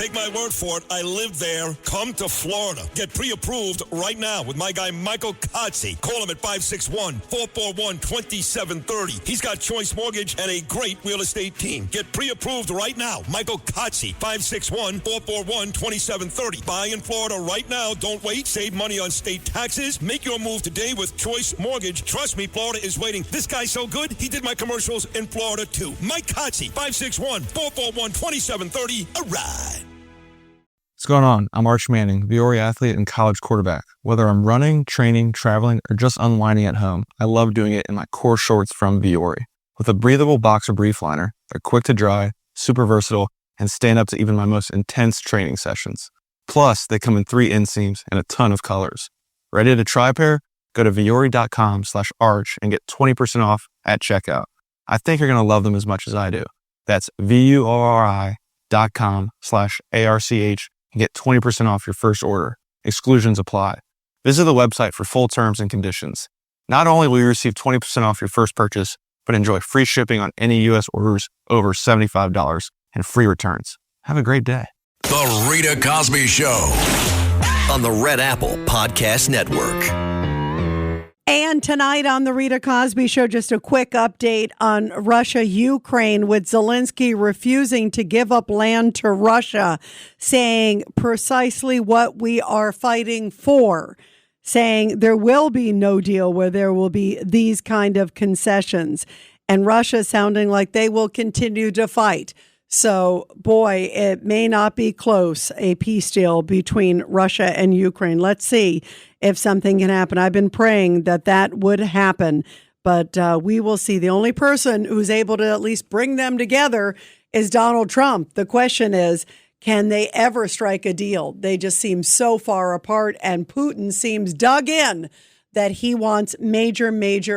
Take my word for it. I live there. Come to Florida. Get pre-approved right now with my guy Michael Cotzi. Call him at 561-441-2730. He's got Choice Mortgage and a great real estate team. Get pre-approved right now. Michael Cotzi, 561-441-2730. Buy in Florida right now. Don't wait. Save money on state taxes. Make your move today with Choice Mortgage. Trust me, Florida is waiting. This guy's so good, he did my commercials in Florida too. Mike Cotzi, 561-441-2730. A ride. What's going on? I'm Arch Manning, Viore athlete and college quarterback. Whether I'm running, training, traveling, or just unwinding at home, I love doing it in my core shorts from Viore. With a breathable boxer brief liner, they're quick to dry, super versatile, and stand up to even my most intense training sessions. Plus, they come in 3 inseams and a ton of colors. Ready to try a pair? Go to viore.com/arch and get 20% off at checkout. I think you're going to love them as much as I do. That's viore.com/ARCH and get 20% off your first order. Exclusions apply. Visit the website for full terms and conditions. Not only will you receive 20% off your first purchase, but enjoy free shipping on any U.S. orders over $75 and free returns. Have a great day. The Rita Cosby Show on the Red Apple Podcast Network. And tonight on the Rita Cosby Show, just a quick update on Russia-Ukraine, with Zelensky refusing to give up land to Russia, saying precisely what we are fighting for, saying there will be no deal where there will be these kind of concessions, and Russia sounding like they will continue to fight. So, boy, it may not be close, a peace deal between Russia and Ukraine. Let's see if something can happen. I've been praying that that would happen, but we will see. The only person who's able to at least bring them together is Donald Trump. The question is, can they ever strike a deal? They just seem so far apart, and Putin seems dug in that he wants major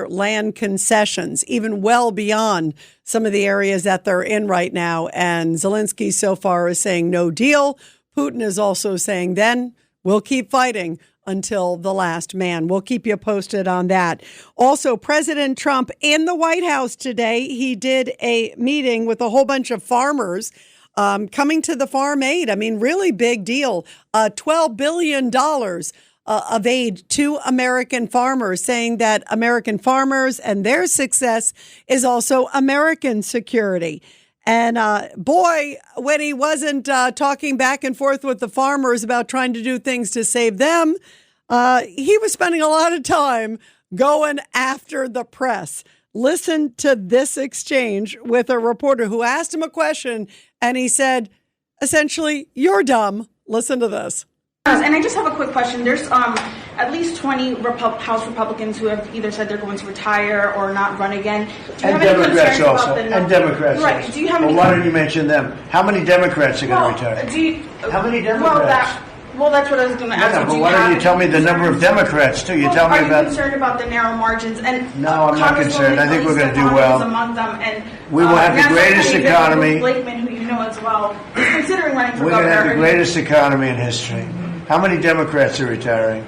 land concessions, even well beyond some of the areas that they're in right now. And Zelensky so far is saying no deal. Putin is also saying then we'll keep fighting until the last man. We'll keep you posted on that. Also, President Trump in the White House today, he did a meeting with a whole bunch of farmers coming to the Farm Aid. I mean, really big deal. $12 billion of aid to American farmers, saying that American farmers and their success is also American security. And boy, when he wasn't talking back and forth with the farmers about trying to do things to save them, he was spending a lot of time going after the press. Listen to this exchange with a reporter who asked him a question, and he said, essentially, "You're dumb." Listen to this. And I just have a quick question. There's at least 20 House Republicans who have either said they're going to retire or not run again. Do you have any Democrats concerns also. about the And Democrats. Right. Also. Do you have well, any? Why don't you mention them? How many Democrats are going to retire? How many Democrats? Well, that's what I was going to ask you. But why don't you tell me the number of Democrats too? You tell me about. Are you concerned about the narrow margins? And no, I'm not concerned. I think we're going to do well. Among them, and we will have the greatest economy. Blakeman, who you know as well, is considering running for governor. We're going to have the greatest economy in history. How many Democrats are retiring?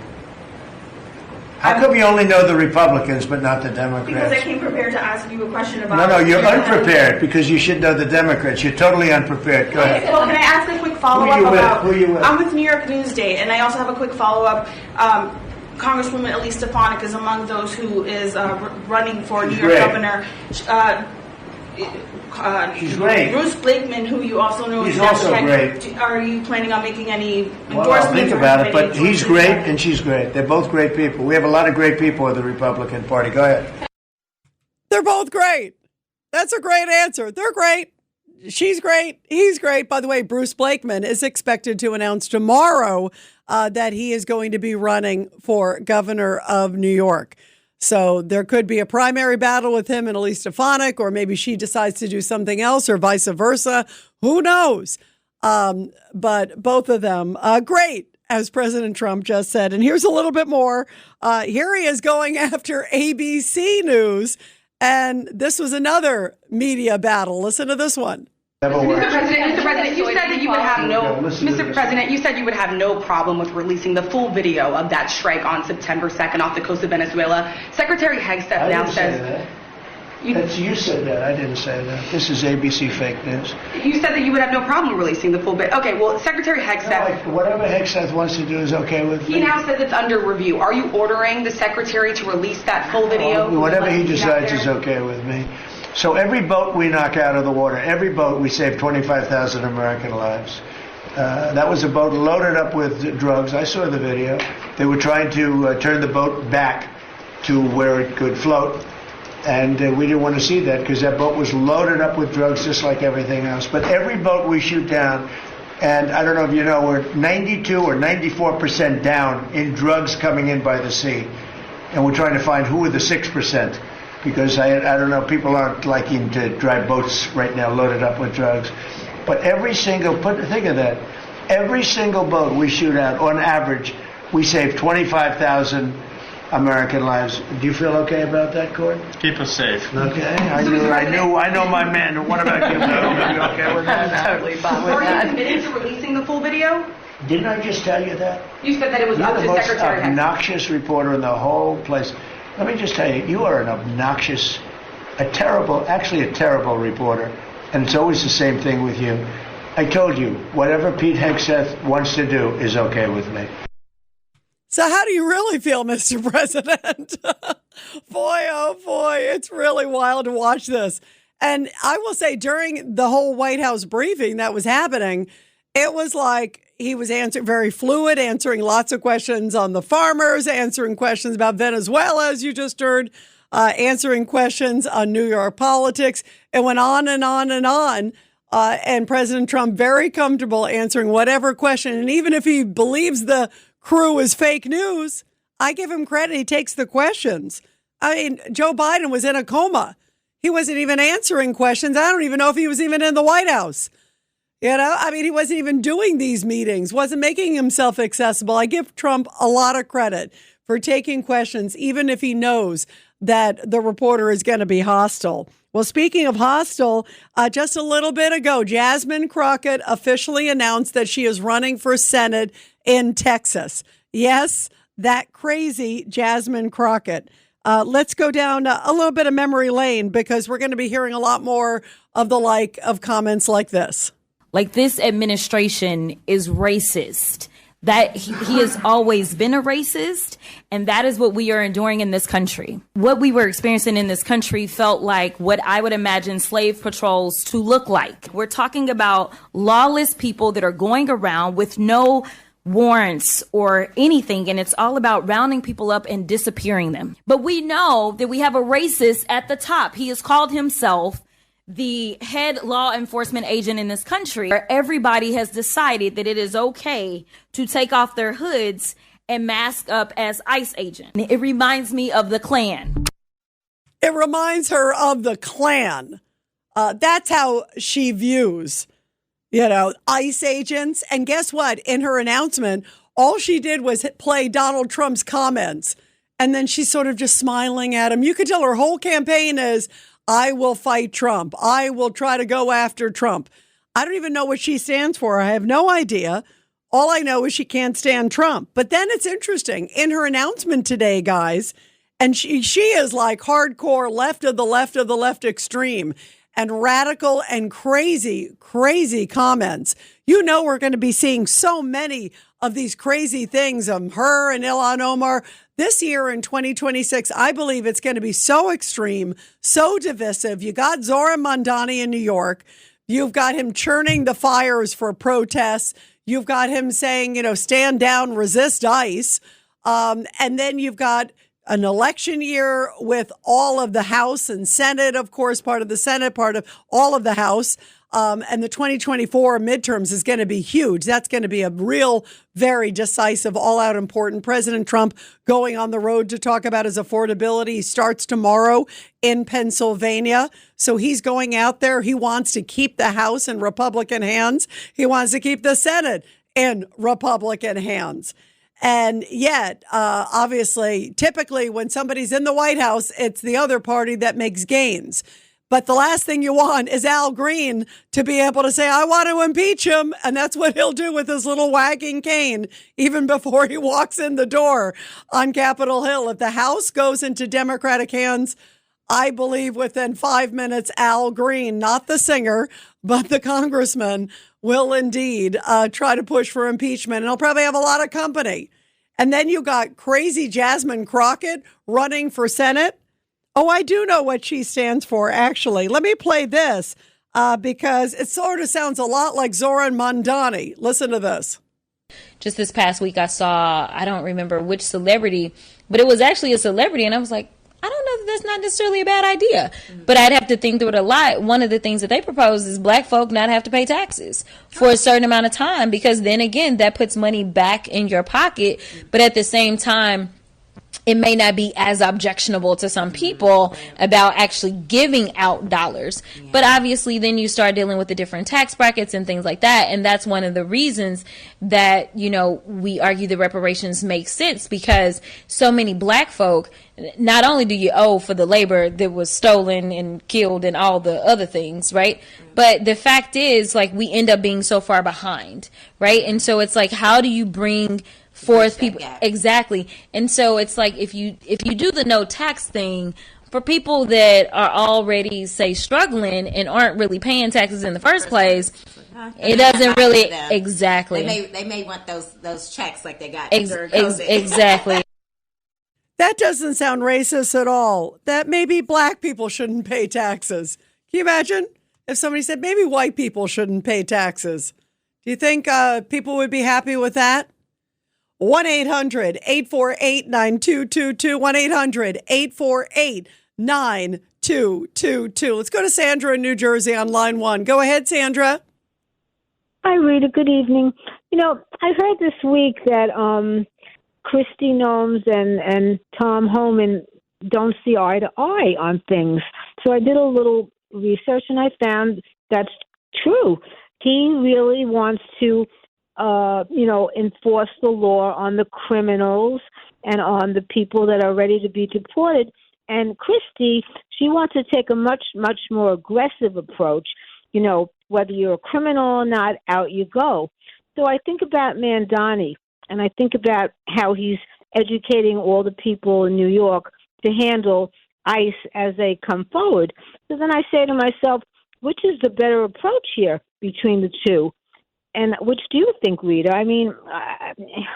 How come you only know the Republicans but not the Democrats? Because I came prepared to ask you a question about... No, you're unprepared because you should know the Democrats. You're totally unprepared. Go ahead. Well, can I ask a quick follow-up about... Who are you with? I'm with New York Newsday, and I also have a quick follow-up. Congresswoman Elise Stefanik is among those who is running for New York governor. She's great. Bruce Blakeman, who you also know, he's also great. Are you planning on making any endorsements? Well, I'll think about it, but he's great and she's great. They're both great people. We have a lot of great people in the Republican Party. Go ahead. They're both great. That's a great answer. They're great. She's great. He's great. By the way, Bruce Blakeman is expected to announce tomorrow that he is going to be running for governor of New York. So there could be a primary battle with him and Elise Stefanik, or maybe she decides to do something else, or vice versa. Who knows? But both of them, great, as President Trump just said. And here's a little bit more. Here he is going after ABC News. And this was another media battle. Listen to this one. Mr. President, you said that you would have Mr. President, you said you would have no problem with releasing the full video of that strike on September 2nd off the coast of Venezuela. Secretary Hegseth now says You said that. I didn't say that. This is ABC fake news. You said that you would have no problem releasing the full bit. Okay, well, Secretary Hegseth... whatever Hegseth wants to do is okay with me. He now says it's under review. Are you ordering the Secretary to release that full video? Whatever he decides is okay with me. So every boat we knock out of the water, every boat, we save 25,000 American lives. That was a boat loaded up with drugs. I saw the video. They were trying to turn the boat back to where it could float. And we didn't want to see that because that boat was loaded up with drugs just like everything else. But every boat we shoot down, and I don't know if you know, we're 92 or 94% down in drugs coming in by the sea. And we're trying to find who are the 6%. Because I don't know, people aren't liking to drive boats right now loaded up with drugs. But think of that. Every single boat we shoot out, on average, we save 25,000 American lives. Do you feel okay about that, Court? Keep us safe. Okay. I know my man. What about you? Are you okay with that? I'm totally fine with that. Are you committed to releasing the full video? Didn't I just tell you that? You said that it was up to Secretary Hegseth. You're the most obnoxious reporter in the whole place. Let me just tell you, you are an obnoxious, a terrible reporter. And it's always the same thing with you. I told you, whatever Pete Hegseth wants to do is okay with me. So how do you really feel, Mr. President? Boy, oh boy, it's really wild to watch this. And I will say during the whole White House briefing that was happening, it was like he was answering very fluid, answering lots of questions on the farmers, answering questions about Venezuela, as you just heard, answering questions on New York politics. It went on and on and on. And President Trump very comfortable answering whatever question. And even if he believes the crew is fake news, I give him credit. He takes the questions. I mean, Joe Biden was in a coma. He wasn't even answering questions. I don't even know if he was even in the White House. You know, I mean, he wasn't even doing these meetings, wasn't making himself accessible. I give Trump a lot of credit for taking questions, even if he knows that the reporter is going to be hostile. Well, speaking of hostile, just a little bit ago, Jasmine Crockett officially announced that she is running for Senate in Texas. Yes, that crazy Jasmine Crockett. Let's go down a little bit of memory lane because we're going to be hearing a lot more of of comments like this. Like, this administration is racist. That he has always been a racist, and that is what we are enduring in this country. What we were experiencing in this country felt like what I would imagine slave patrols to look like. We're talking about lawless people that are going around with no warrants or anything, and it's all about rounding people up and disappearing them. But we know that we have a racist at the top. He has called himself the head law enforcement agent in this country, where everybody has decided that it is okay to take off their hoods and mask up as ICE agent. It reminds me of the Klan. It reminds her of the Klan. That's how she views, ICE agents. And guess what? In her announcement, all she did was play Donald Trump's comments. And then she's sort of just smiling at him. You could tell her whole campaign is, I will fight Trump. I will try to go after Trump. I don't even know what she stands for. I have no idea. All I know is she can't stand Trump. But then it's interesting. In her announcement today, guys, and she is like hardcore left of the left extreme and radical and crazy comments. You know we're going to be seeing so many of these crazy things of her and Ilhan Omar. This year in 2026, I believe it's going to be so extreme, so divisive. You got Zoran Mandani in New York. You've got him churning the fires for protests. You've got him saying, stand down, resist ICE. And then you've got an election year with all of the House and Senate, of course, part of the Senate, part of all of the House. And the 2024 midterms is going to be huge. That's going to be a real, very decisive, all-out important. President Trump going on the road to talk about his affordability. He starts tomorrow in Pennsylvania. So he's going out there. He wants to keep the House in Republican hands. He wants to keep the Senate in Republican hands. And yet, obviously, typically when somebody's in the White House, it's the other party that makes gains. But the last thing you want is Al Green to be able to say, I want to impeach him. And that's what he'll do with his little wagging cane, even before he walks in the door on Capitol Hill. If the House goes into Democratic hands, I believe within 5 minutes, Al Green, not the singer, but the congressman, will indeed try to push for impeachment. And he'll probably have a lot of company. And then you got crazy Jasmine Crockett running for Senate. Oh, I do know what she stands for, actually. Let me play this because it sort of sounds a lot like Zoran Mandani. Listen to this. Just this past week, I saw, I don't remember which celebrity, but it was actually a celebrity. And I was like, I don't know that that's not necessarily a bad idea, but I'd have to think through it a lot. One of the things that they propose is black folk not have to pay taxes for a certain amount of time, because then again, that puts money back in your pocket. But at the same time, it may not be as objectionable to some people about actually giving out dollars. But obviously then you start dealing with the different tax brackets and things like that. And that's one of the reasons that, you know, we argue the reparations make sense, because so many black folk, not only do you owe for the labor that was stolen and killed and all the other things, right? But the fact is, like, we end up being so far behind, right? And so it's like, how do you bring forth people? Exactly. And so it's like, if you do the no tax thing for people that are already, say, struggling and aren't really paying taxes in the first place, it doesn't really, exactly. They may want those checks like they got exactly. That doesn't sound racist at all. That maybe black people shouldn't pay taxes. Can you imagine if somebody said maybe white people shouldn't pay taxes? Do you think people would be happy with that? 1-800-848-9222. 1-800-848-9222. Let's go to Sandra in New Jersey on line 1. Go ahead, Sandra. Hi, Rita. Good evening. You know, I heard this week that Kristi Noem and Tom Homan don't see eye to eye on things. So I did a little research and I found that's true. He really wants to, enforce the law on the criminals and on the people that are ready to be deported. And Kristi, she wants to take a much, much more aggressive approach. You know, whether you're a criminal or not, out you go. So I think about Mandani. And I think about how he's educating all the people in New York to handle ICE as they come forward. So then I say to myself, which is the better approach here between the two? And which do you think, Rita? I mean,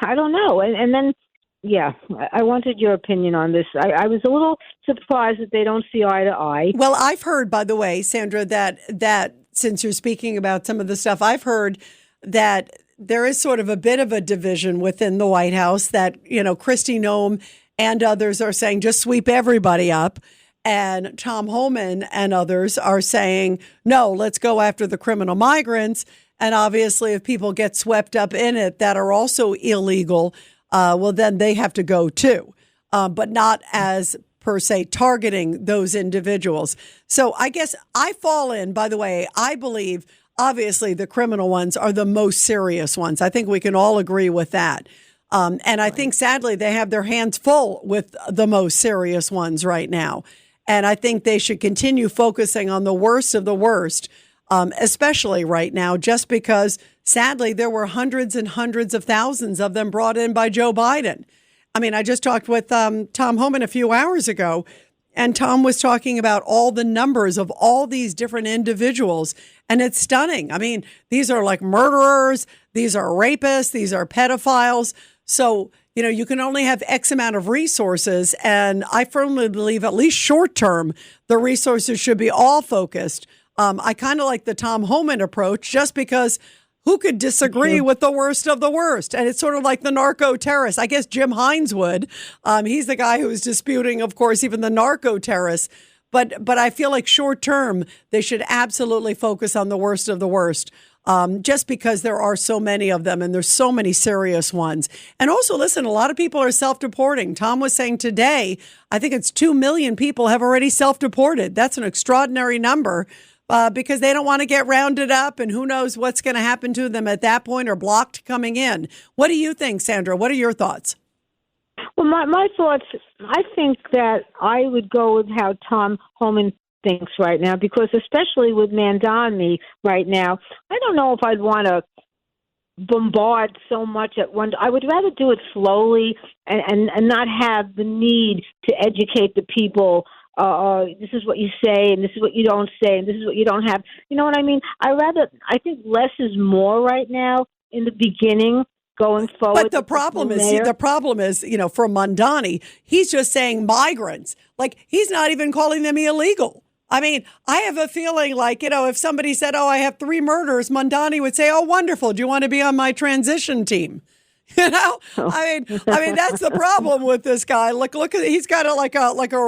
I don't know. And then, yeah, I wanted your opinion on this. I was a little surprised that they don't see eye to eye. Well, I've heard, by the way, Sandra, that since you're speaking about some of the stuff, I've heard that there is sort of a bit of a division within the White House that, you know, Kristi Noem and others are saying just sweep everybody up. And Tom Homan and others are saying, no, let's go after the criminal migrants. And obviously, if people get swept up in it that are also illegal, well, then they have to go too, but not as per se targeting those individuals. So I guess I fall in, by the way, I believe obviously the criminal ones are the most serious ones. I think we can all agree with that. And I think sadly they have their hands full with the most serious ones right now. And I think they should continue focusing on the worst of the worst, especially right now, just because sadly there were hundreds and hundreds of thousands of them brought in by Joe Biden. I mean, I just talked with Tom Homan a few hours ago, and Tom was talking about all the numbers of all these different individuals, and it's stunning. I mean, these are like murderers, these are rapists, these are pedophiles. So, you know, you can only have X amount of resources, and I firmly believe at least short term, the resources should be all focused. I kind of like the Tom Homan approach just because who could disagree with the worst of the worst? And it's sort of like the narco terrorists. I guess Jim Hines would. He's the guy who is disputing, of course, even the narco terrorists. But I feel like short term, they should absolutely focus on the worst of the worst, just because there are so many of them and there's so many serious ones. And also, listen, a lot of people are self-deporting. Tom was saying today, I think it's 2 million people have already self-deported. That's an extraordinary number. Because they don't want to get rounded up and who knows what's going to happen to them at that point or blocked coming in. What do you think, Sandra? What are your thoughts? Well, my thoughts, I think that I would go with how Tom Homan thinks right now, because especially with Mandani right now, I don't know if I'd want to bombard so much at once. I would rather do it slowly and not have the need to educate the people this is what you say, and this is what you don't say, and this is what you don't have. You know what I mean? I think less is more right now in the beginning going forward. But the problem is, for Mandani, he's just saying migrants. Like, he's not even calling them illegal. I mean, I have a feeling like, if somebody said, I have 3 murders, Mandani would say, oh, wonderful. Do you want to be on my transition team? I mean, that's the problem with this guy. Look, he's got a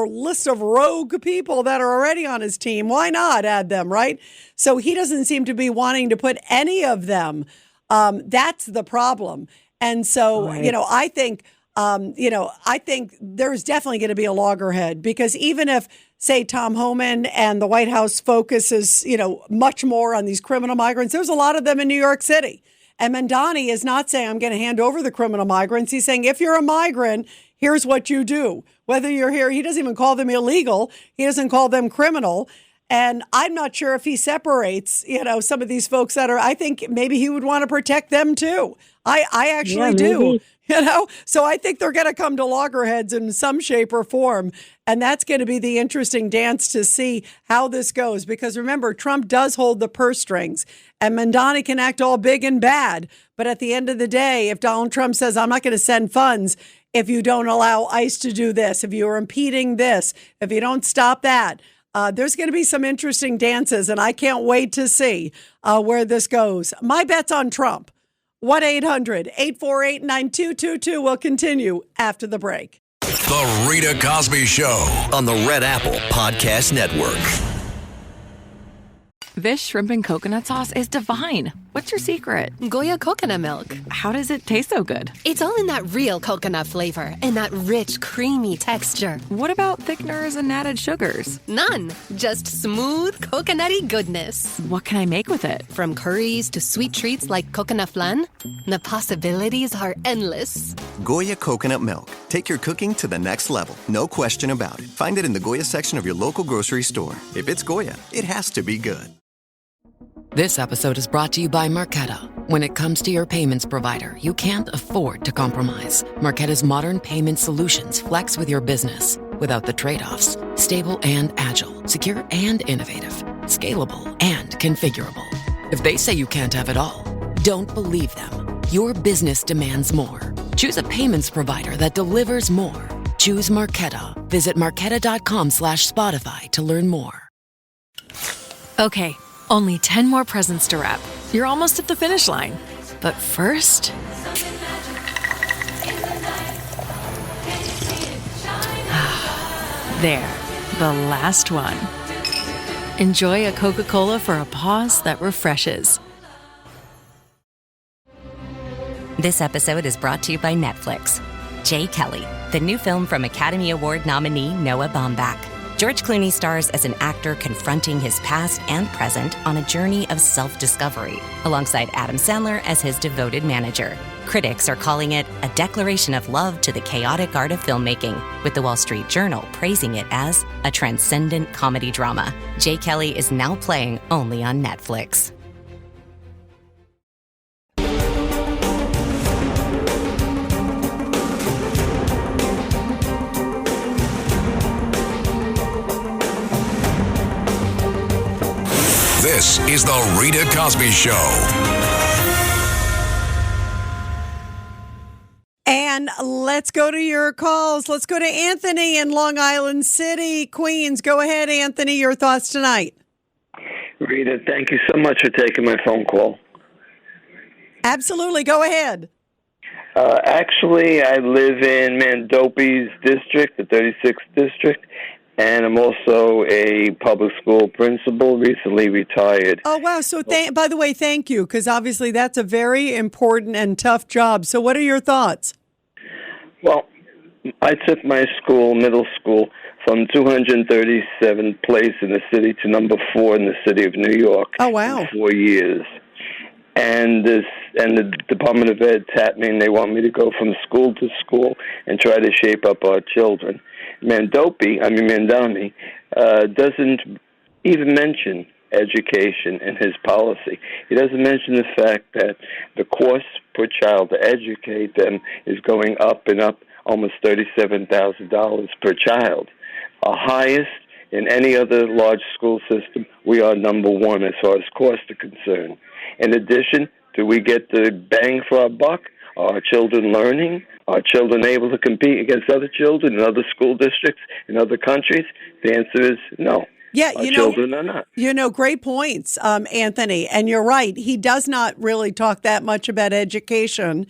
list of rogue people that are already on his team. Why not add them, right? So he doesn't seem to be wanting to put any of them. That's the problem. And so, right. I think there's definitely going to be a loggerhead, because even if, say, Tom Homan and the White House focuses, much more on these criminal migrants, there's a lot of them in New York City. And Mandani is not saying, I'm going to hand over the criminal migrants. He's saying, if you're a migrant, here's what you do. Whether you're here, he doesn't even call them illegal. He doesn't call them criminal. And I'm not sure if he separates, some of these folks I think maybe he would want to protect them too. I actually do. So I think they're going to come to loggerheads in some shape or form. And that's going to be the interesting dance to see how this goes. Because remember, Trump does hold the purse strings, and Mandani can act all big and bad. But at the end of the day, if Donald Trump says, I'm not going to send funds if you don't allow ICE to do this, if you're impeding this, if you don't stop that, there's going to be some interesting dances. And I can't wait to see where this goes. My bet's on Trump. 1-800-848-9222 will continue after the break. The Rita Cosby Show on the Red Apple Podcast Network. This shrimp and coconut sauce is divine. What's your secret? Goya coconut milk. How does it taste so good? It's all in that real coconut flavor and that rich, creamy texture. What about thickeners and added sugars? None. Just smooth, coconutty goodness. What can I make with it? From curries to sweet treats like coconut flan, the possibilities are endless. Goya coconut milk. Take your cooking to the next level. No question about it. Find it in the Goya section of your local grocery store. If it's Goya, it has to be good. This episode is brought to you by Marqeta. When it comes to your payments provider, you can't afford to compromise. Marqeta's modern payment solutions flex with your business without the trade-offs. Stable and agile, secure and innovative, scalable and configurable. If they say you can't have it all, don't believe them. Your business demands more. Choose a payments provider that delivers more. Choose Marqeta. Visit marqeta.com/Spotify to learn more. Okay. Only 10 more presents to wrap. You're almost at the finish line. But first... there, the last one. Enjoy a Coca-Cola for a pause that refreshes. This episode is brought to you by Netflix. Jay Kelly, the new film from Academy Award nominee Noah Baumbach. George Clooney stars as an actor confronting his past and present on a journey of self-discovery, alongside Adam Sandler as his devoted manager. Critics are calling it a declaration of love to the chaotic art of filmmaking, with the Wall Street Journal praising it as a transcendent comedy drama. Jay Kelly is now playing only on Netflix. This is the Rita Cosby Show. And let's go to your calls. Let's go to Anthony in Long Island City, Queens. Go ahead, Anthony, your thoughts tonight. Rita, thank you so much for taking my phone call. Absolutely. Go ahead. Actually, I live in Mandopi's district, the 36th district, and I'm also a public school principal, recently retired. Oh, wow. So, by the way, thank you, because obviously that's a very important and tough job. So what are your thoughts? Well, I took my school, middle school, from 237th place in the city to number 4 in the city of New York. Oh, wow. In 4 years. And the Department of Ed tapped me, and they want me to go from school to school and try to shape up our children. Mandani, doesn't even mention education in his policy. He doesn't mention the fact that the cost per child to educate them is going up and up, almost $37,000 per child. Our highest in any other large school system, we are number one as far as costs are concerned. In addition, do we get the bang for our buck? Are our children learning? Are children able to compete against other children in other school districts in other countries? The answer is no. Yeah, our children are not. Great points, Anthony. And you're right. He does not really talk that much about education.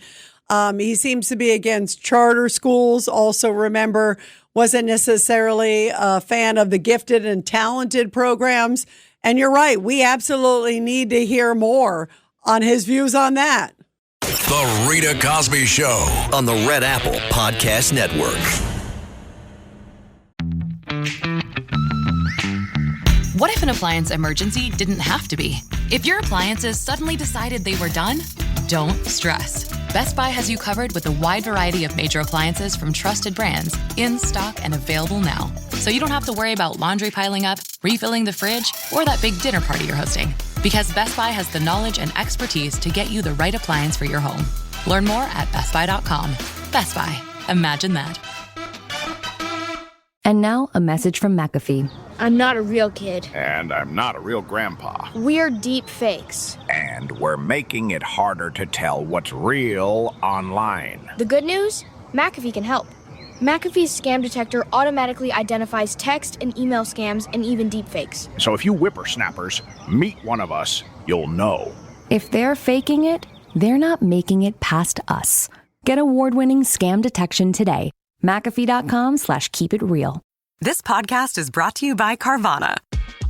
He seems to be against charter schools. Also, remember, wasn't necessarily a fan of the gifted and talented programs. And you're right. We absolutely need to hear more on his views on that. The Rita Cosby Show on the Red Apple Podcast Network. What if an appliance emergency didn't have to be? If your appliances suddenly decided they were done, don't stress. Best Buy has you covered with a wide variety of major appliances from trusted brands, in stock and available now. So you don't have to worry about laundry piling up, refilling the fridge, or that big dinner party you're hosting. Because Best Buy has the knowledge and expertise to get you the right appliance for your home. Learn more at bestbuy.com. Best Buy. Imagine that. And now a message from McAfee. I'm not a real kid. And I'm not a real grandpa. We're deep fakes. And we're making it harder to tell what's real online. The good news? McAfee can help. McAfee's scam detector automatically identifies text and email scams and even deepfakes. So if you whippersnappers meet one of us, you'll know. If they're faking it, they're not making it past us. Get award-winning scam detection today. McAfee.com/keepitreal. This podcast is brought to you by Carvana.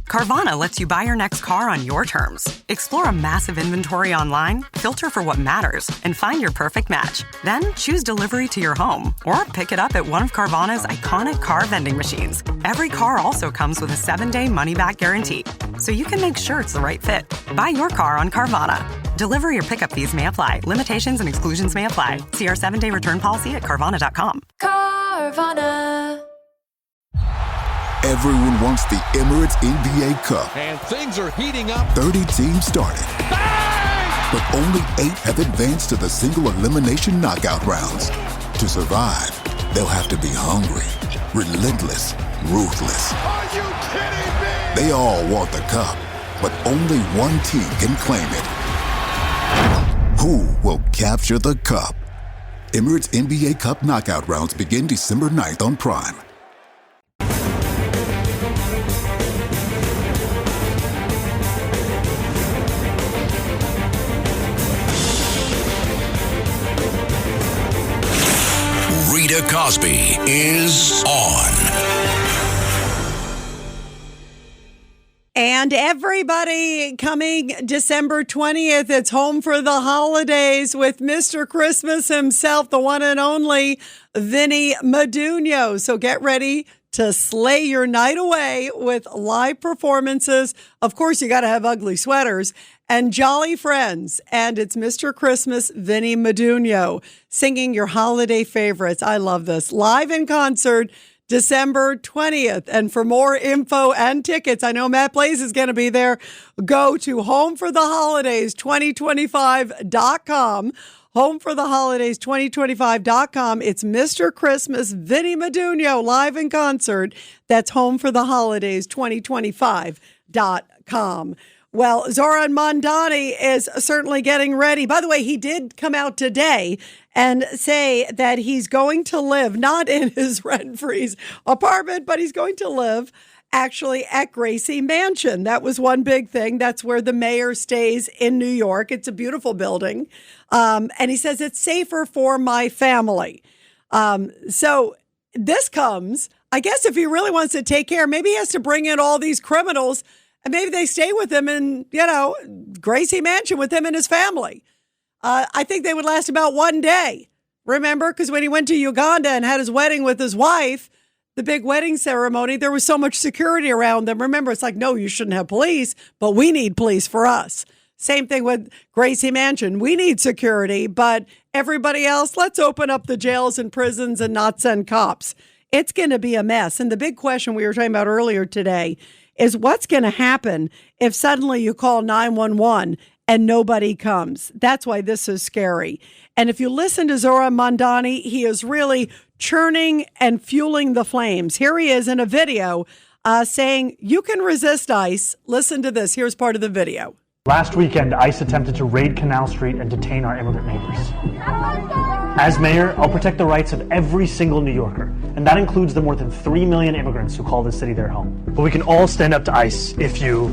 Carvana lets you buy your next car on your terms. Explore a massive inventory online, filter for what matters, and find your perfect match. Then choose delivery to your home or pick it up at one of Carvana's iconic car vending machines. Every car also comes with a 7-day money-back guarantee, so you can make sure it's the right fit. Buy your car on Carvana. Delivery or pickup fees may apply. Limitations and exclusions may apply. See our 7-day return policy at Carvana.com. Carvana. Everyone wants the Emirates NBA Cup. And things are heating up. 30 teams started. Bang! But only 8 have advanced to the single elimination knockout rounds. To survive, they'll have to be hungry, relentless, ruthless. Are you kidding me? They all want the cup, but only one team can claim it. Who will capture the cup? Emirates NBA Cup knockout rounds begin December 9th on Prime. Rita Cosby is on. And everybody, coming December 20th, it's home for the holidays with Mr. Christmas himself, the one and only Vinny Madunio. So get ready to slay your night away with live performances. Of course, you got to have ugly sweaters and jolly friends. And it's Mr. Christmas, Vinny Madunio, singing your holiday favorites. I love this. Live in concert, December 20th. And for more info and tickets, I know Matt Blaze is going to be there. Go to homefortheholidays2025.com. Homefortheholidays2025.com. It's Mr. Christmas, Vinny Madunio, live in concert. That's homefortheholidays2025.com. Well, Zoran Mandani is certainly getting ready. By the way, he did come out today and say that he's going to live not in his rent-free apartment, but he's going to live actually at Gracie Mansion. That was one big thing. That's where the mayor stays in New York. It's a beautiful building. And he says it's safer for my family. So this comes, I guess if he really wants to take care, maybe he has to bring in all these criminals and maybe they stay with him in, Gracie Mansion with him and his family. I think they would last about one day. Remember, because when he went to Uganda and had his wedding with his wife, the big wedding ceremony, there was so much security around them. Remember, it's like, no, you shouldn't have police, but we need police for us. Same thing with Gracie Mansion. We need security, but everybody else, let's open up the jails and prisons and not send cops. It's going to be a mess. And the big question we were talking about earlier today is what's going to happen if suddenly you call 911 and nobody comes. That's why this is scary. And if you listen to Zoran Mandani, he is really churning and fueling the flames. Here he is in a video saying you can resist ICE. Listen to this. Here's part of the video. Last weekend, ICE attempted to raid Canal Street and detain our immigrant neighbors. As mayor, I'll protect the rights of every single New Yorker, and that includes the more than 3 million immigrants who call this city their home. But we can all stand up to ICE if you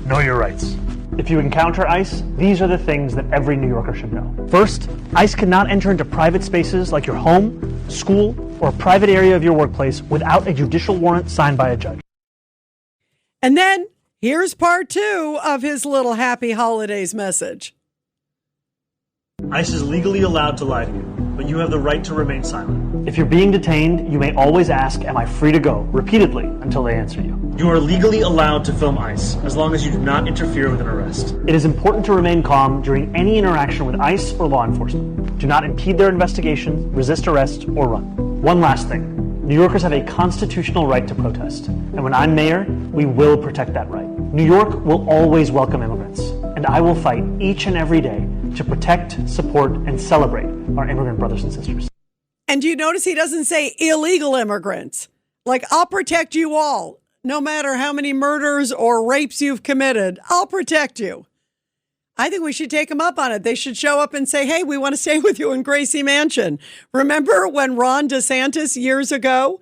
know your rights. If you encounter ICE, these are the things that every New Yorker should know. First, ICE cannot enter into private spaces like your home, school, or a private area of your workplace without a judicial warrant signed by a judge. And then here's part 2 of his little happy holidays message. ICE is legally allowed to lie to you, but you have the right to remain silent. If you're being detained, you may always ask, "Am I free to go?" repeatedly until they answer you. You are legally allowed to film ICE as long as you do not interfere with an arrest. It is important to remain calm during any interaction with ICE or law enforcement. Do not impede their investigation, resist arrest, or run. One last thing. New Yorkers have a constitutional right to protest, and when I'm mayor, we will protect that right. New York will always welcome immigrants, and I will fight each and every day to protect, support, and celebrate our immigrant brothers and sisters. And do you notice he doesn't say illegal immigrants? Like, I'll protect you all, no matter how many murders or rapes you've committed. I'll protect you. I think we should take them up on it. They should show up and say, hey, we want to stay with you in Gracie Mansion. Remember when Ron DeSantis years ago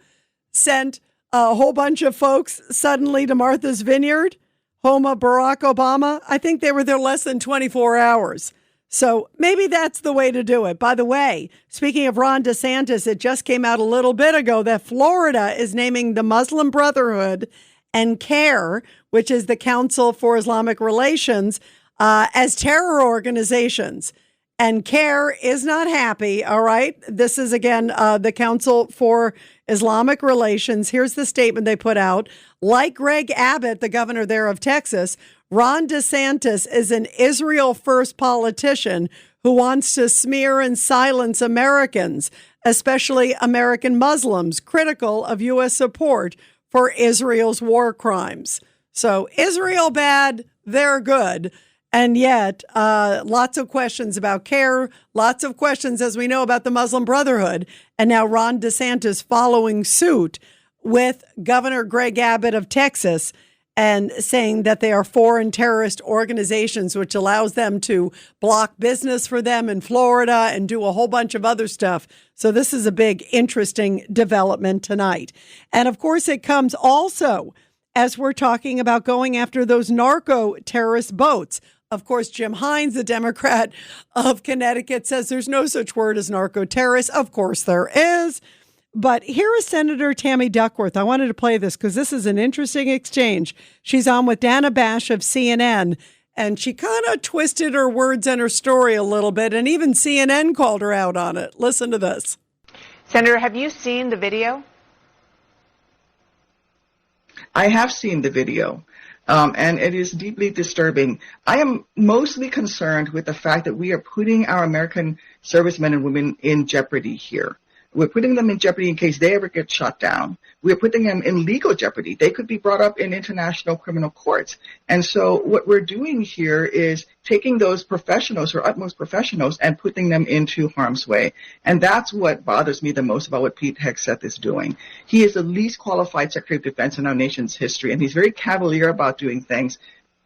sent a whole bunch of folks suddenly to Martha's Vineyard, home of Barack Obama? I think they were there less than 24 hours. So maybe that's the way to do it. By the way, speaking of Ron DeSantis, it just came out a little bit ago that Florida is naming the Muslim Brotherhood and CAIR, which is the Council for Islamic Relations, as terror organizations. And CAIR is not happy, all right? This is, again, the Council for Islamic Relations. Here's the statement they put out. Like Greg Abbott, the governor there of Texas, Ron DeSantis is an Israel-first politician who wants to smear and silence Americans, especially American Muslims, critical of U.S. support for Israel's war crimes. So Israel bad, they're good. And yet, lots of questions about CAIR, lots of questions, as we know, about the Muslim Brotherhood. And now Ron DeSantis following suit with Governor Greg Abbott of Texas and saying that they are foreign terrorist organizations, which allows them to block business for them in Florida and do a whole bunch of other stuff. So this is a big, interesting development tonight. And of course, it comes also as we're talking about going after those narco terrorist boats. Of course, Jim Hines, the Democrat of Connecticut, says there's no such word as narco-terrorist. Of course there is. But here is Senator Tammy Duckworth. I wanted to play this because this is an interesting exchange. She's on with Dana Bash of CNN, and she kind of twisted her words and her story a little bit, and even CNN called her out on it. Listen to this. Senator, have you seen the video? I have seen the video. And it is deeply disturbing. I am mostly concerned with the fact that we are putting our American servicemen and women in jeopardy here. We're putting them in jeopardy in case they ever get shot down. We're putting them in legal jeopardy. They could be brought up in international criminal courts. And so what we're doing here is taking those professionals, or utmost professionals, and putting them into harm's way. And that's what bothers me the most about what Pete Hegseth is doing. He is the least qualified Secretary of Defense in our nation's history, and he's very cavalier about doing things.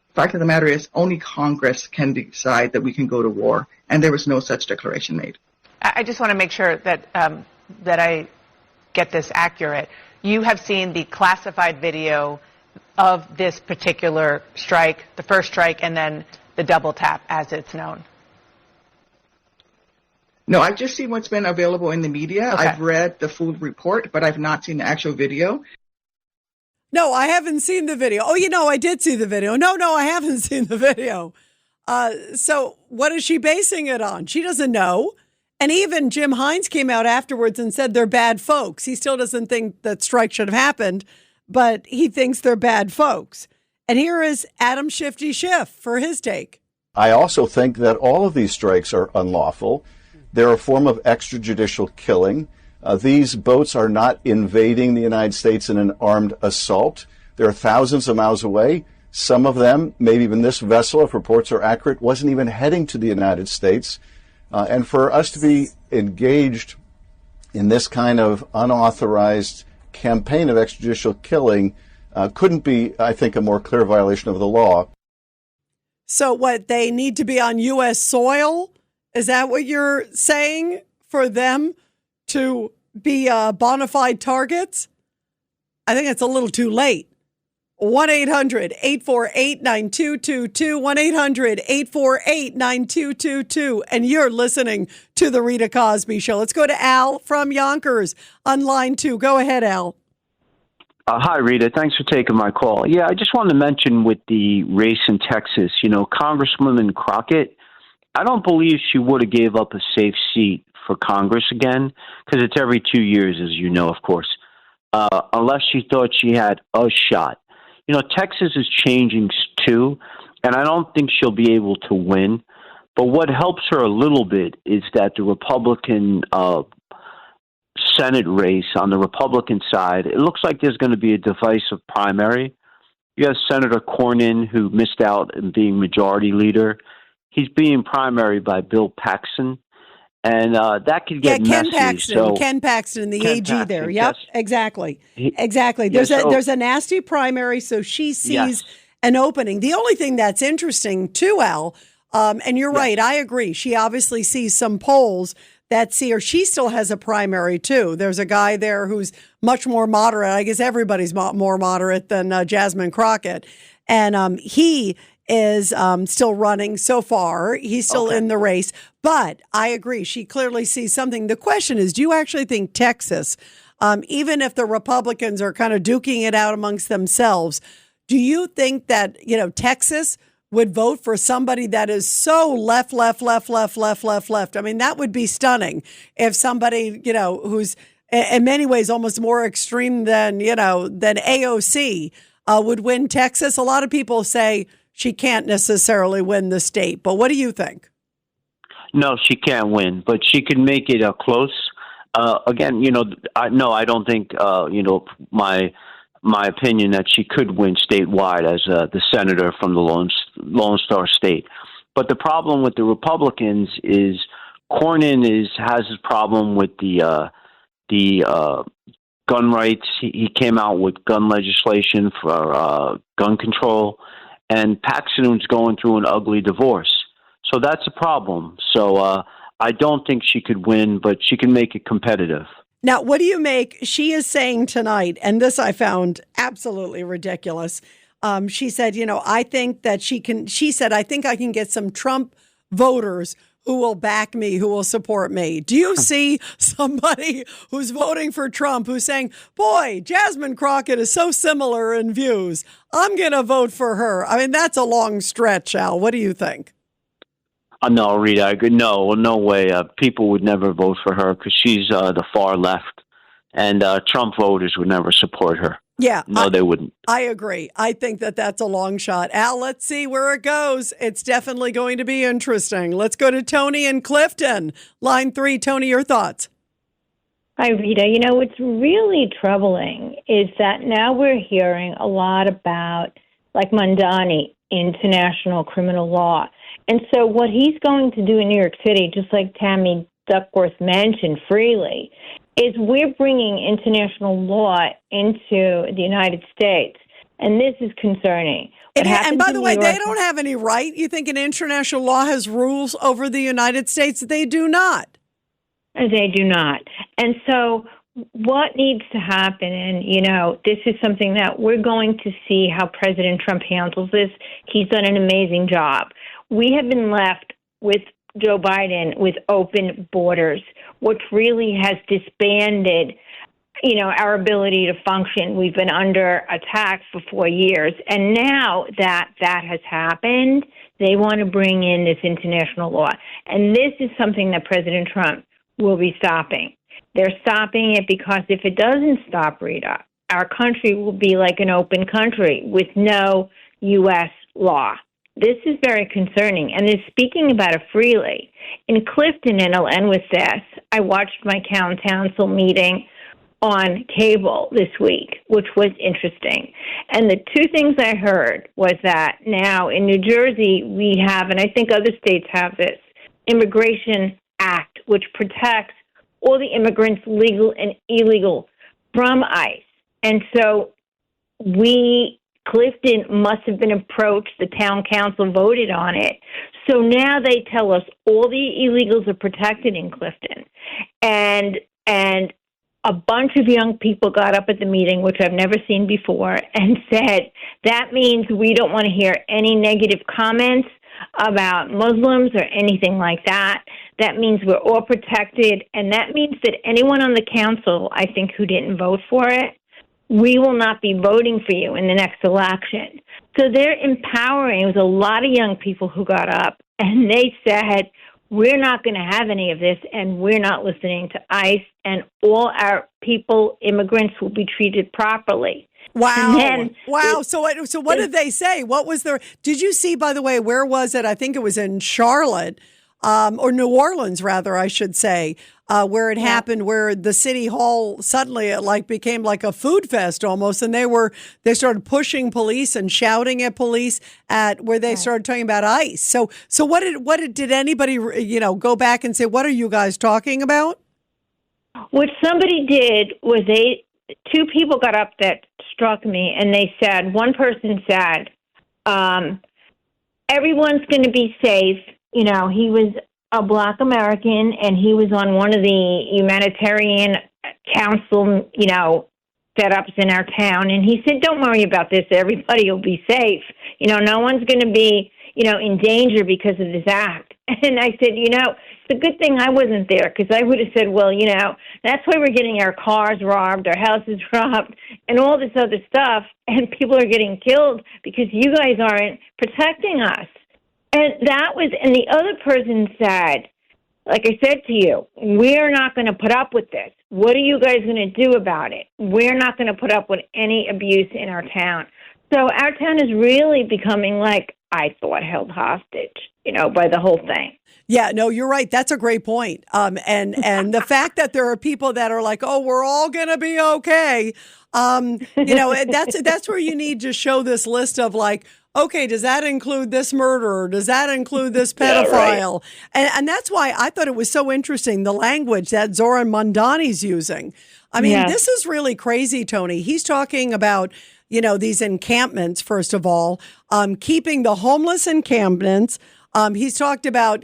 The fact of the matter is only Congress can decide that we can go to war, and there was no such declaration made. I just want to make sure that that I get this accurate. You have seen the classified video of this particular strike, the first strike, and then the double tap, as it's known. No, I've just seen what's been available in the media. Okay. I've read the full report, but I've not seen the actual video. No, I haven't seen the video. Oh, I did see the video. No, I haven't seen the video. So what is she basing it on? She doesn't know. And even Jim Hines came out afterwards and said they're bad folks. He still doesn't think that strike should have happened, but he thinks they're bad folks. And here is Adam Shifty Schiff for his take. I also think that all of these strikes are unlawful. They're a form of extrajudicial killing. These boats are not invading the United States in an armed assault. They're thousands of miles away. Some of them, maybe even this vessel, if reports are accurate, wasn't even heading to the United States. And for us to be engaged in this kind of unauthorized campaign of extrajudicial killing couldn't be, I think, a more clear violation of the law. So what, they need to be on U.S. soil? Is that what you're saying, for them to be bona fide targets? I think it's a little too late. 1-800-848-9222, 1-800-848-9222. And you're listening to The Rita Cosby Show. Let's go to Al from Yonkers on line 2. Go ahead, Al. Hi, Rita. Thanks for taking my call. Yeah, I just wanted to mention with the race in Texas, Congresswoman Crockett, I don't believe she would have gave up a safe seat for Congress again, because it's every 2 years, as you know, of course, unless she thought she had a shot. Texas is changing too, and I don't think she'll be able to win. But what helps her a little bit is that the Republican Senate race on the Republican side, it looks like there's going to be a divisive primary. You have Senator Cornyn, who missed out in being majority leader. He's being primary by Bill Paxton, and that could get messy. Ken Paxton, the AG Paxton, there. Yep, yes. Exactly. There's a nasty primary, so she sees an opening. The only thing that's interesting too, Al, and you're right, I agree. She obviously sees some polls that see her. She still has a primary too. There's a guy there who's much more moderate. I guess everybody's more moderate than Jasmine Crockett, and he is still running so far. He's still in the race. But I agree. She clearly sees something. The question is, do you actually think Texas, even if the Republicans are kind of duking it out amongst themselves, do you think that, Texas would vote for somebody that is so left? I mean, that would be stunning if somebody, who's in many ways almost more extreme than AOC would win Texas. A lot of people say she can't necessarily win the state. But what do you think? No, she can't win, but she can make it close. Again, I don't think, my opinion that she could win statewide as the senator from the Lone Star State. But the problem with the Republicans is Cornyn has his problem with the gun rights. He came out with gun legislation for gun control, and Paxton's going through an ugly divorce. So that's a problem. So I don't think she could win, but she can make it competitive. Now, what do you make? She is saying tonight, and this I found absolutely ridiculous. She said, I think that I think I can get some Trump voters who will back me, who will support me. Do you see somebody who's voting for Trump who's saying, boy, Jasmine Crockett is so similar in views, I'm going to vote for her? I mean, that's a long stretch, Al. What do you think? No, Rita, no way. People would never vote for her because she's the far left, and Trump voters would never support her. Yeah. No, they wouldn't. I agree. I think that that's a long shot. Al, let's see where it goes. It's definitely going to be interesting. Let's go to Tony in Clifton. Line 3, Tony, your thoughts. Hi, Rita. What's really troubling is that now we're hearing a lot about, like Mandani, international criminal law. And so what he's going to do in New York City, just like Tammy Duckworth mentioned freely, is we're bringing international law into the United States. And this is concerning. And by the way, they don't have any right. You think an international law has rules over the United States? They do not. They do not. And so what needs to happen, and, this is something that we're going to see how President Trump handles this. He's done an amazing job. We have been left with Joe Biden with open borders, which really has disbanded, our ability to function. We've been under attack for 4 years. And now that has happened, they want to bring in this international law. And this is something that President Trump will be stopping. They're stopping it because if it doesn't stop, Rita, our country will be like an open country with no U.S. law. This is very concerning, and they're speaking about it freely. In Clifton, and I'll end with this, I watched my council meeting on cable this week, which was interesting. And the two things I heard was that now in New Jersey we have, and I think other states have this, Immigration Act, which protects all the immigrants, legal and illegal, from ICE. And so Clifton must have been approached. The town council voted on it. So now they tell us all the illegals are protected in Clifton. And a bunch of young people got up at the meeting, which I've never seen before, and said, that means we don't want to hear any negative comments about Muslims or anything like that. That means we're all protected. And that means that anyone on the council, I think, who didn't vote for it, we will not be voting for you in the next election. So they're empowering. It was a lot of young people who got up, and they said, we're not going to have any of this, and we're not listening to ICE, and all our people, immigrants, will be treated properly. Wow. Wow. So what did they say? What was their, did you see, by the way, where was it? I think it was in Charlotte, or New Orleans, rather, I should say, where it happened, where the city hall suddenly it became like a food fest almost, and they started pushing police and shouting at police where they started talking about ICE. So did anybody go back and say, what are you guys talking about? What somebody did was two people got up that struck me, and they said, one person said, everyone's going to be safe. He was a Black American, and he was on one of the humanitarian council, setups in our town. And he said, don't worry about this. Everybody will be safe. No one's going to be, in danger because of this act. And I said, it's a good thing I wasn't there, because I would have said, well, that's why we're getting our cars robbed, our houses robbed, and all this other stuff. And people are getting killed because you guys aren't protecting us. And and the other person said, like I said to you, we're not going to put up with this. What are you guys going to do about it? We're not going to put up with any abuse in our town. So our town is really becoming, like I thought, held hostage, by the whole thing. Yeah, no, you're right. That's a great point. And the fact that there are people that are like, oh, we're all going to be okay. That's where you need to show this list of like, okay, does that include this murderer? Does that include this pedophile? Yeah, right. And that's why I thought it was so interesting, the language that Zoran Mandani's using. I mean, This is really crazy, Tony. He's talking about, these encampments, first of all, keeping the homeless encampments. He's talked about,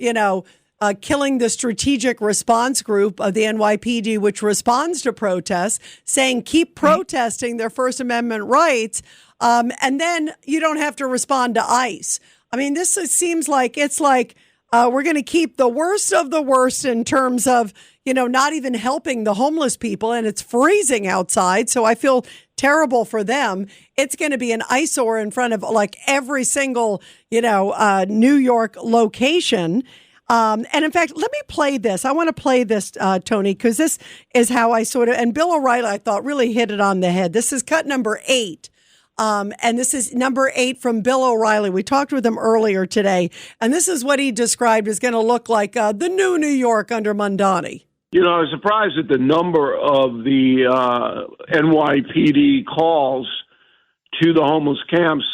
killing the strategic response group of the NYPD, which responds to protests, saying keep protesting their First Amendment rights. And then you don't have to respond to ICE. I mean, this seems like it's like we're going to keep the worst of the worst in terms of, not even helping the homeless people. And it's freezing outside. So I feel terrible for them. It's going to be an eyesore in front of like every single, New York location. And in fact, let me play this. I want to play this, Tony, because this is how I and Bill O'Reilly, I thought, really hit it on the head. This is cut number 8. And this is number 8 from Bill O'Reilly. We talked with him earlier today, and this is what he described as going to look like the new New York under Mandani. I was surprised at the number of the NYPD calls to the homeless camps,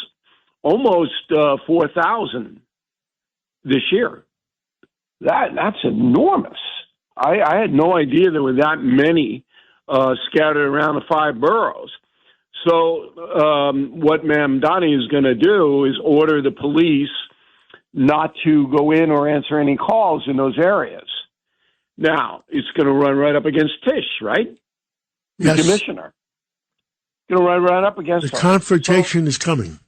almost 4,000 this year. That's enormous. I had no idea there were that many scattered around the 5 boroughs. So what Mandani is going to do is order the police not to go in or answer any calls in those areas. Now, it's going to run right up against Tish, right? The commissioner. Going to run right up against her. The confrontation is coming.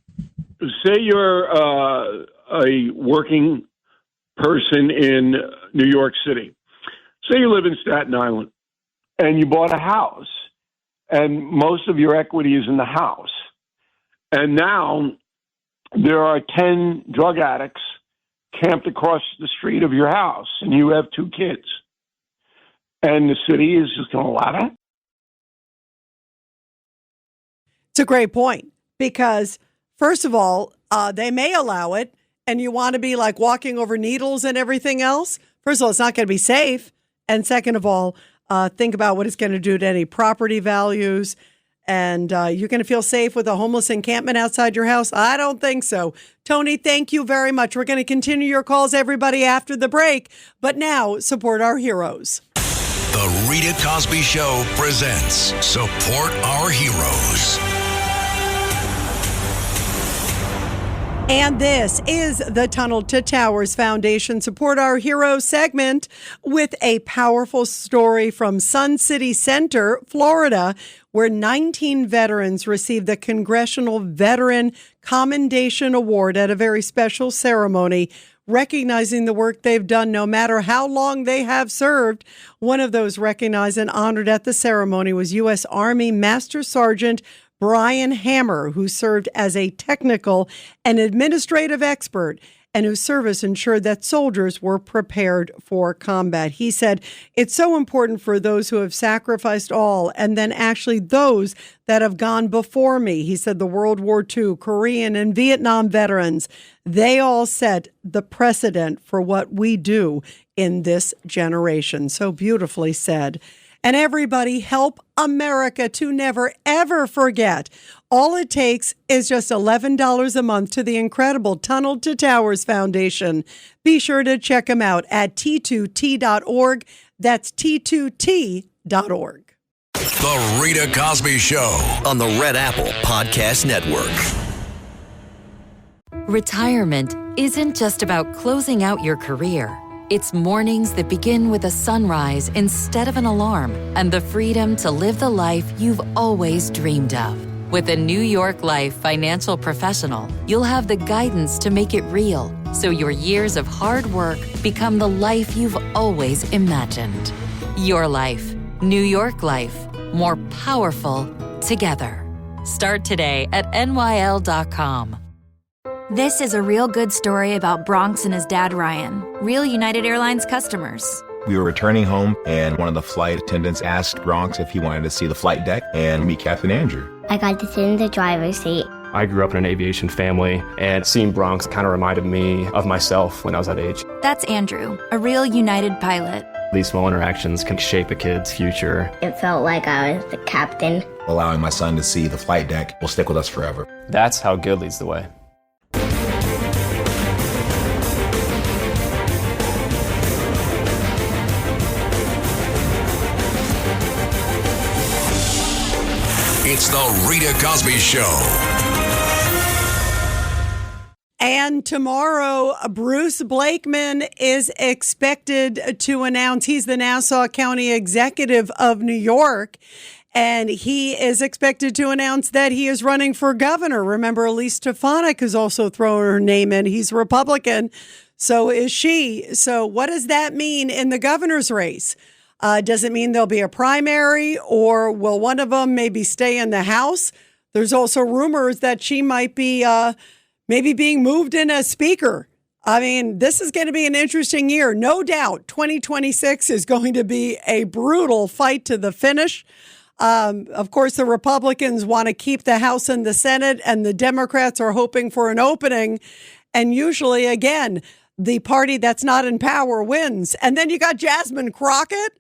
Say you're a working person in New York City. Say you live in Staten Island and you bought a house and most of your equity is in the house. And now there are 10 drug addicts camped across the street of your house and you have 2 kids. And the city is just going to allow that? It's a great point because, first of all, they may allow it and you want to be like walking over needles and everything else. First of all, it's not going to be safe. And second of all, think about what it's going to do to any property values. And you're going to feel safe with a homeless encampment outside your house? I don't think so. Tony, thank you very much. We're going to continue your calls, everybody, after the break. But now, support our heroes. The Rita Cosby Show presents Support Our Heroes. And this is the Tunnel to Towers Foundation Support Our Heroes segment with a powerful story from Sun City Center, Florida, where 19 veterans received the Congressional Veteran Commendation Award at a very special ceremony, recognizing the work they've done no matter how long they have served. One of those recognized and honored at the ceremony was U.S. Army Master Sergeant Brian Hammer, who served as a technical and administrative expert and whose service ensured that soldiers were prepared for combat. He said, it's so important for those who have sacrificed all and then actually those that have gone before me. He said the World War II, Korean, and Vietnam veterans, they all set the precedent for what we do in this generation. So beautifully said. And everybody, help America to never, ever forget. All it takes is just $11 a month to the incredible Tunnel to Towers Foundation. Be sure to check them out at T2T.org. That's T2T.org. The Rita Cosby Show on the Red Apple Podcast Network. Retirement isn't just about closing out your career. It's mornings that begin with a sunrise instead of an alarm and the freedom to live the life you've always dreamed of. With a New York Life financial professional, you'll have the guidance to make it real so your years of hard work become the life you've always imagined. Your life, New York Life, more powerful together. Start today at NYL.com. This is a real good story about Bronx and his dad, Ryan, real United Airlines customers. We were returning home, and one of the flight attendants asked Bronx if he wanted to see the flight deck and meet Captain Andrew. I got to sit in the driver's seat. I grew up in an aviation family, and seeing Bronx kind of reminded me of myself when I was that age. That's Andrew, a real United pilot. These small interactions can shape a kid's future. It felt like I was the captain. Allowing my son to see the flight deck will stick with us forever. That's how good leads the way. It's the Rita Cosby Show. And tomorrow, Bruce Blakeman is expected to announce, he's the Nassau County Executive of New York, and he is expected to announce that he is running for governor. Remember, Elise Stefanik has also thrown her name in. He's Republican, so is she. So what does that mean in the governor's race? Does it mean there'll be a primary, or will one of them maybe stay in the House? There's also rumors that she might be maybe being moved in as speaker. I mean, this is going to be an interesting year. No doubt 2026 is going to be a brutal fight to the finish. Of course, the Republicans want to keep the House and the Senate, and the Democrats are hoping for an opening. And usually, again, the party that's not in power wins. And then you got Jasmine Crockett.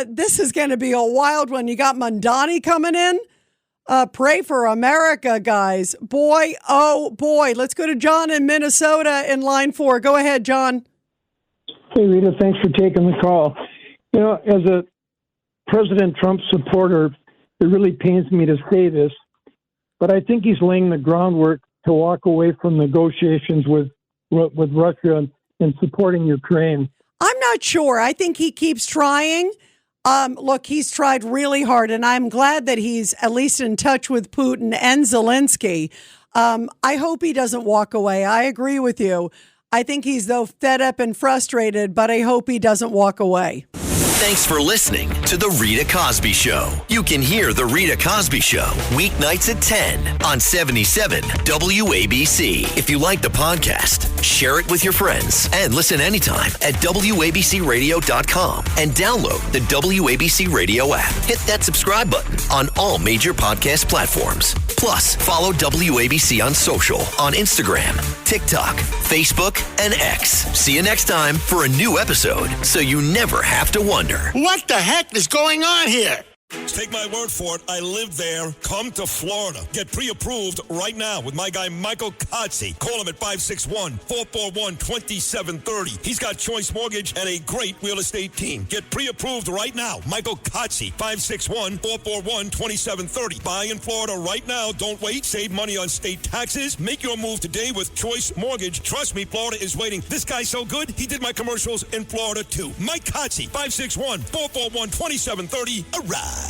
This is going to be a wild one. You got Mandani coming in. Pray for America, guys. Boy, oh boy. Let's go to John in Minnesota in line 4. Go ahead, John. Hey, Rita, thanks for taking the call. You know, as a President Trump supporter, it really pains me to say this, but I think he's laying the groundwork to walk away from negotiations with Russia and supporting Ukraine. I'm not sure. I think he keeps trying. Look, he's tried really hard, and I'm glad that he's at least in touch with Putin and Zelensky. I hope he doesn't walk away. I agree with you. I think he's, though, fed up and frustrated, but I hope he doesn't walk away. Thanks for listening to The Rita Cosby Show. You can hear The Rita Cosby Show weeknights at 10 on 77 WABC. If you like the podcast, share it with your friends and listen anytime at WABCRadio.com and download the WABC Radio app. Hit that subscribe button on all major podcast platforms. Plus, follow WABC on social on Instagram, TikTok, Facebook, and X. See you next time for a new episode so you never have to wonder. What the heck is going on here? Take my word for it. I live there. Come to Florida. Get pre-approved right now with my guy, Michael Kotze. Call him at 561-441-2730. He's got Choice Mortgage and a great real estate team. Get pre-approved right now. Michael Kotze, 561-441-2730. Buy in Florida right now. Don't wait. Save money on state taxes. Make your move today with Choice Mortgage. Trust me, Florida is waiting. This guy's so good, he did my commercials in Florida, too. Mike Kotze, 561-441-2730. Arrive.